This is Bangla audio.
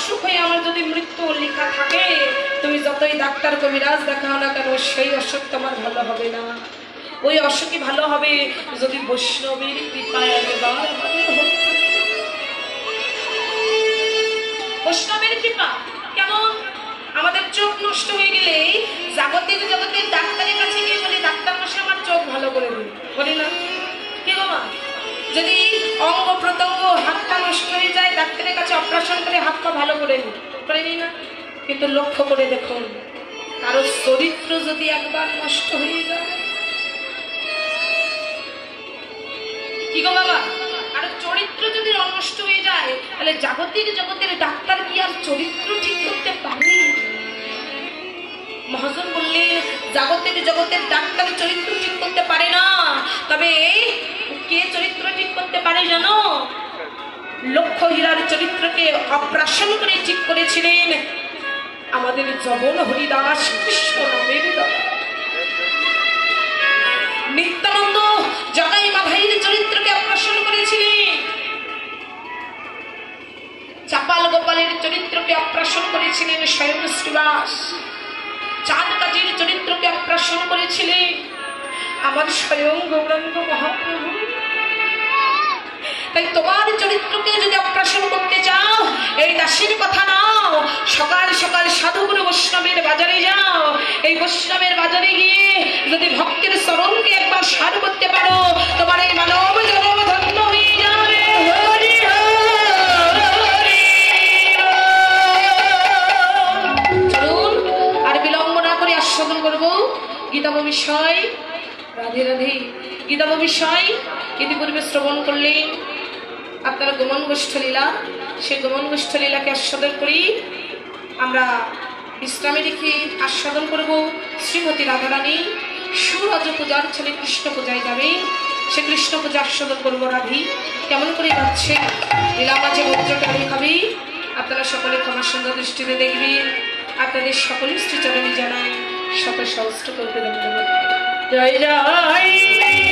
অসুখ হয়ে আমার যদি মৃত্যু লেখা থাকে, তুমি যতই ডাক্তার কবিরাজ দেখাও না কেন, সেই অসুখ তোমার ভালো হবে না। ওই অসুখই ভালো হবে যদি বৈষ্ণবের কৃপায় একবার বৈষ্ণবের কৃপা। কেমন? আমাদের চোখ নষ্ট হয়ে গেলে জাগতিক জগতের ডাক্তারের কাছে গিয়ে বলি, ডাক্তার মশাই আমার চোখ ভালো করে দিন, বলি না? কি গো মা, যদি অঙ্গ প্রত্যঙ্গ হাত পা নষ্ট হয়ে যায়, ডাক্তারের কাছে অপারেশন করে হাত পা ভালো করে নিই না? কিন্তু লক্ষ্য করে দেখুন, কারো চরিত্র যদি একবার নষ্ট হয়ে যায়, কি গো বাবা, কারো চরিত্র যদি নষ্ট হয়ে যায়, তাহলে জাগতিক জগতের ডাক্তার কি আর চরিত্র ঠিক করতে পারে? মহাজন বললেন, জাগতিক জগতের ডাক্তার চরিত্র ঠিক করতে পারে না, তবে কে চরিত্র ঠিক করতে পারে জানো? লক্ষ্য হীরার চরিত্রকে অপারেশন করে ঠিক করেছিলেন আমাদের জবন হরিদাস কৃষ্ণ নামের দাদা। নিত্যানন্দ জগাই মাধাইয়ের চরিত্রকে অপারেশন করেছিলেন, চাপাল গোপালের চরিত্রকে অপারেশন করেছিলেন স্বয়ং শ্রীবাস, চাঁদ কাজীর চরিত্রকে অপারেশন করেছিলেন আমার স্বয়ং গৌরাঙ্গ মহাপ্রভু। তাই তোমার চরিত্রকে যদি অপারেশন করতে চাও, এই দাসীর কথা নাও, সকাল সকাল সাধুগুরু বৈষ্ণবের বাজারে যাও। এই বৈষ্ণবের বাজারে গিয়ে যদি ভক্তের চরণকে একবার সার করতে পারো, তোমার এই মানব জনম ধন্য হয়ে যাবে। হরি হরি। চলুন আর বিলম্ব না করে আস্বাদন করবো গীতাব বিষয়। রাধে রাধে। গীতাব বিষয় ইতিপূর্বে শ্রবণ করলেন আপনারা গোমন গোষ্ঠ লীলা, সেই গোমন গোষ্ঠ লীলাকে আস্বাদন করি। আমরা বিশ্রামে রেখে আস্বাদন করব শ্রীমতী রাধারানী সুরজ পূজার ছেলে কৃষ্ণ পূজায় যাবে, সে কৃষ্ণ পূজা আস্বাদন করবো। রাধি কেমন করে যাচ্ছে, লীলা মাঝে ভদ্রটা হবে, আপনারা সকলে ক্ষমা সুন্দর দৃষ্টিতে দেখবেন। আপনাদের সকলের শ্রীচরণে জানাই শত সহস্র করতে ধন্যবাদ। জয় জয়।